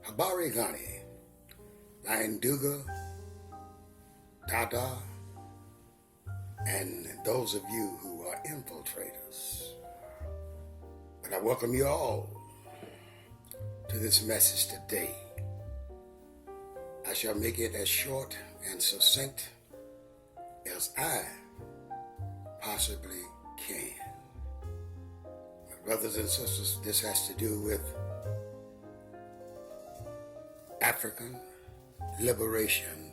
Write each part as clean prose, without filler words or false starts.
Habari Ghani, Nduga, Dada, and those of you who are infiltrators. But I welcome you all to this message today. I shall make it as short and succinct as I possibly can. My brothers and sisters, this has to do with African liberation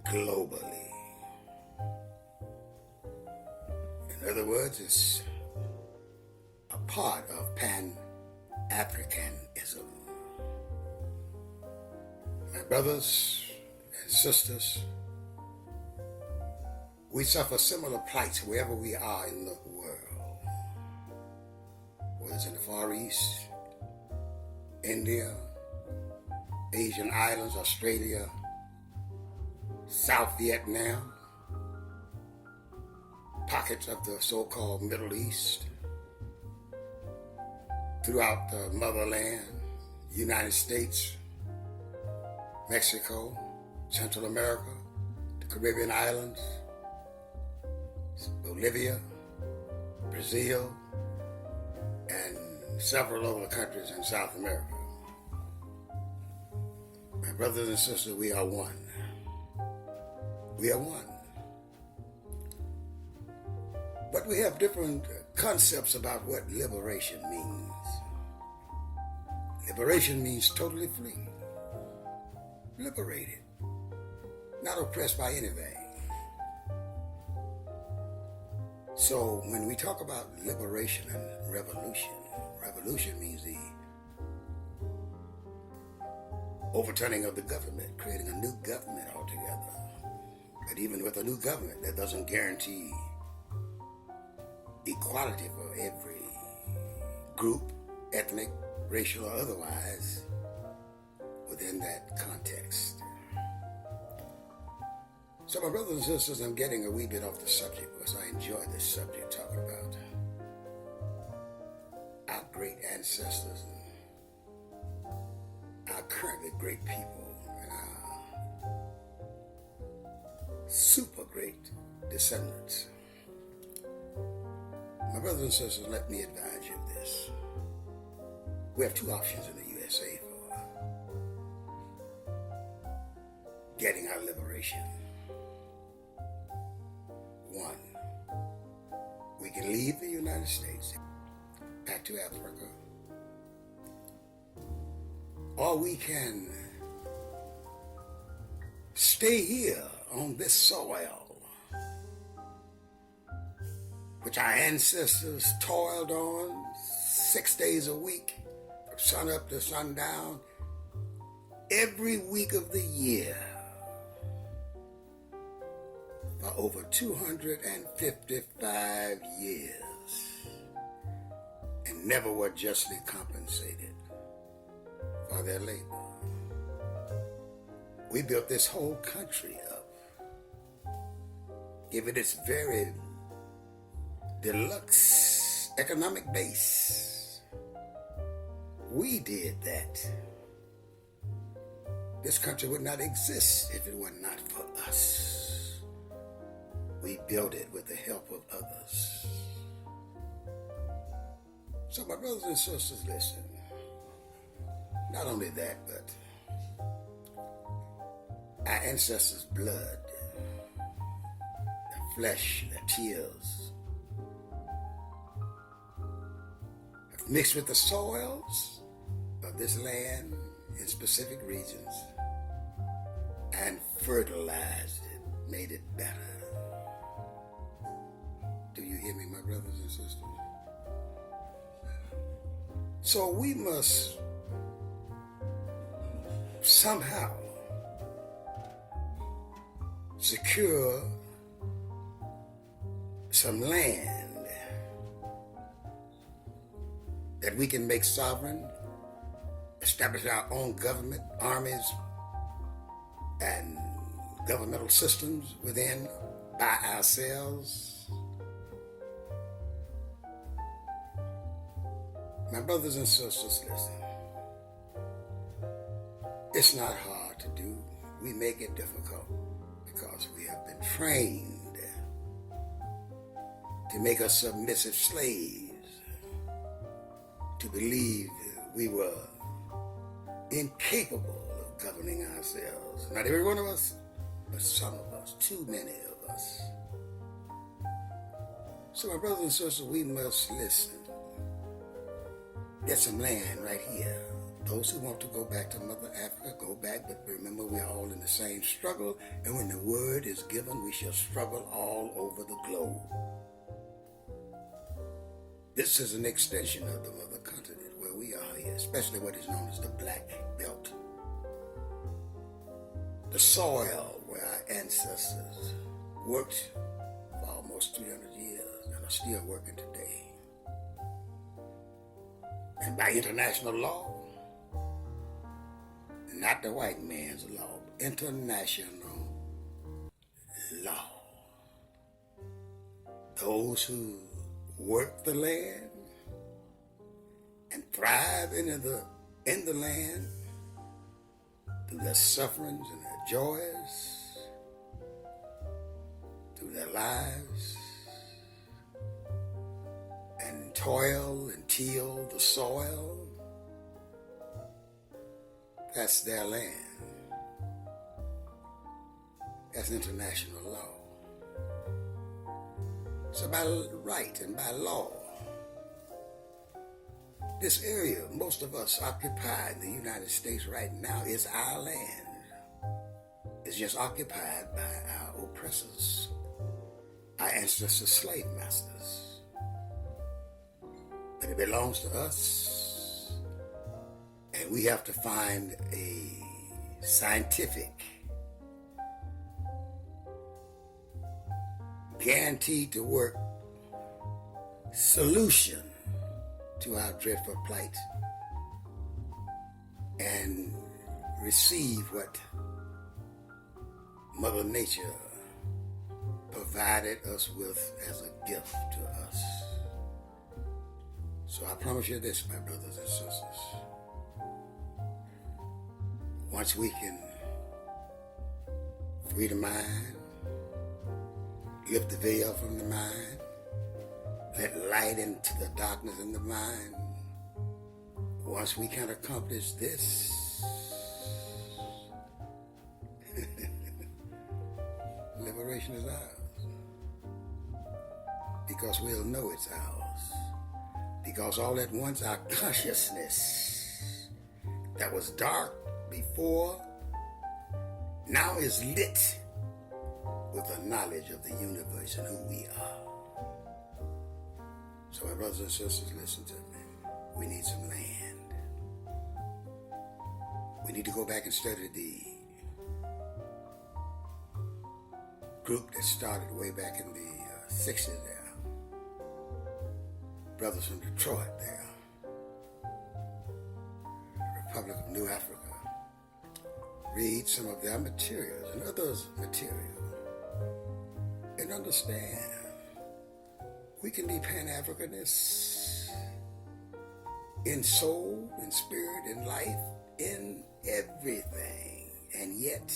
globally. In other words, it's a part of Pan-Africanism. My brothers and sisters, we suffer similar plights wherever we are in the world, whether it's in the Far East, India, Asian islands, Australia, South Vietnam, pockets of the so-called Middle East, throughout the motherland, United States, Mexico, Central America, the Caribbean islands, Bolivia, Brazil, and several other countries in South America. My brothers and sisters, we are one. We are one. But we have different concepts about what liberation means. Liberation means totally free, liberated, not oppressed by anything. So when we talk about liberation and revolution, revolution means the overturning of the government, creating a new government altogether. But even with a new government, that doesn't guarantee equality for every group, ethnic, racial, or otherwise, within that context. So my brothers and sisters, I'm getting a wee bit off the subject because I enjoy this subject, talking about our great ancestors and our currently great people and our super great descendants. My brothers and sisters, let me advise you of this. We have two options in the USA for getting our liberation. One, we can leave the United States back to Africa, or we can stay here on this soil, which our ancestors toiled on 6 days a week, from sun up to sundown, every week of the year, for over 255 years, and never were justly compensated for their labor. We built this whole country up, give it its very deluxe economic base. We did that. This country would not exist if it were not for us. We built it with the help of others. So my brothers and sisters, listen. Not only that, but our ancestors' blood, their flesh, their tears, have mixed with the soils of this land in specific regions and fertilized it, made it better. Do you hear me, my brothers and sisters? So we must somehow secure some land that we can make sovereign, establish our own government, armies, and governmental systems within by ourselves, My brothers and sisters, listen. It's not hard to do. We make it difficult because we have been trained to make us submissive slaves, to believe we were incapable of governing ourselves. Not every one of us, but some of us, too many of us. So my brothers and sisters, we must listen. There's some land right here. Those who want to go back to Mother Africa, go back, but remember we're all in the same struggle, and when the word is given, we shall struggle all over the globe. This is an extension of the mother continent where we are here, especially what is known as the Black Belt. The soil where our ancestors worked for almost 300 years and are still working today. And by international law, not the white man's law, international law. Those who work the land and thrive in the land through their sufferings and their joys, through their lives, and toil and till the soil. That's their land. That's international law. So by right and by law, this area most of us occupy in the United States right now is our land. It's just occupied by our oppressors, our ancestors' slave masters. But it belongs to us. And we have to find a scientific, guaranteed to work solution to our dreadful plight and receive what Mother Nature provided us with as a gift to us. So I promise you this, my brothers and sisters. Once we can free the mind, lift the veil from the mind, let light into the darkness in the mind, once we can accomplish this, liberation is ours. Because we'll know it's ours. Because all at once our consciousness that was dark before now is lit with the knowledge of the universe and who we are. So my brothers and sisters, listen to me. We need some land. We need to go back and study the group that started way back in the 60s there. Brothers from Detroit there. Republic of New Africa. Read some of their materials and others' material and understand we can be Pan-Africanists in soul, in spirit, in life, in everything, and yet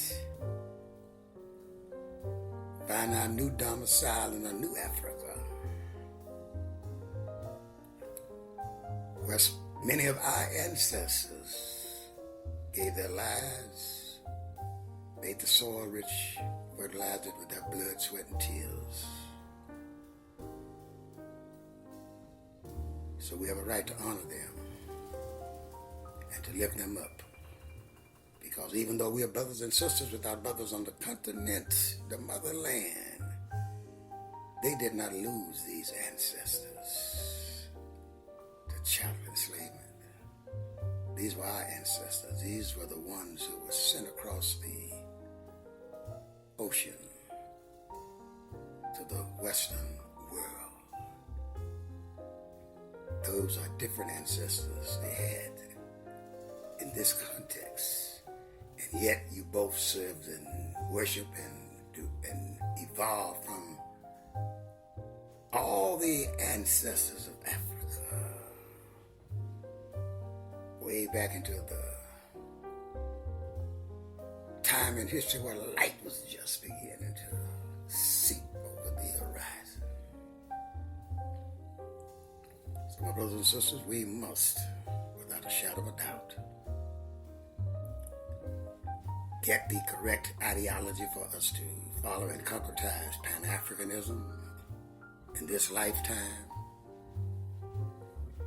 find our new domicile in a new Africa where many of our ancestors gave their lives, made the soil rich, fertilized it with their blood, sweat, and tears. So we have a right to honor them and to lift them up. Because even though we are brothers and sisters with our brothers on the continent, the motherland, they did not lose these ancestors to chattel enslavement. These were our ancestors. These were the ones who were sent across the ocean to the Western world. Those are different ancestors they had in this context. And yet you both served and worship and evolved from all the ancestors of Africa. way back into the time in history where light was just beginning to seep over the horizon. So my brothers and sisters, we must, without a shadow of a doubt, get the correct ideology for us to follow and concretize Pan-Africanism in this lifetime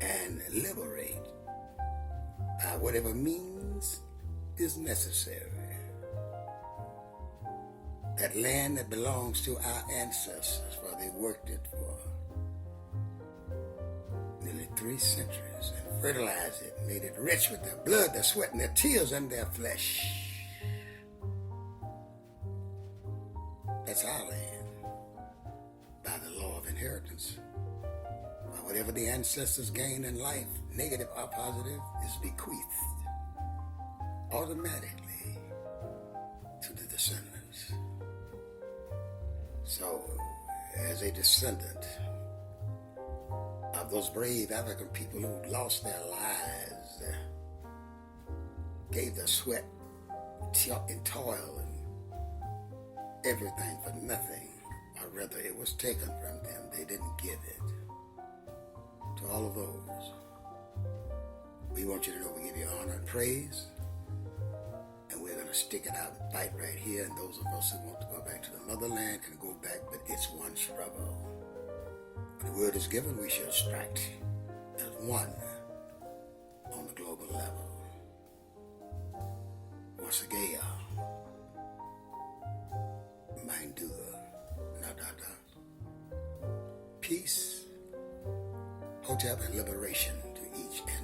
and liberate by whatever means is necessary that land that belongs to our ancestors, for they worked it for nearly 3 centuries and fertilized it, made it rich with their blood, their sweat, and their tears, and their flesh. That's our land by the law of inheritance. By whatever the ancestors gained in life, negative or positive, is bequeathed automatically to the descendants. So, as a descendant of those brave African people who lost their lives, gave their sweat and toil and everything for nothing, or rather it was taken from them, they didn't give it. To all of those, we want you to know we give you honor and praise, and we're going to stick it out and fight right here. And those of us who want to go back to the motherland can go back, but it's one struggle. When the word is given, we shall strike as one on the global level. Once again, Mindua, Nadada. Peace, Hotep, and liberation to each and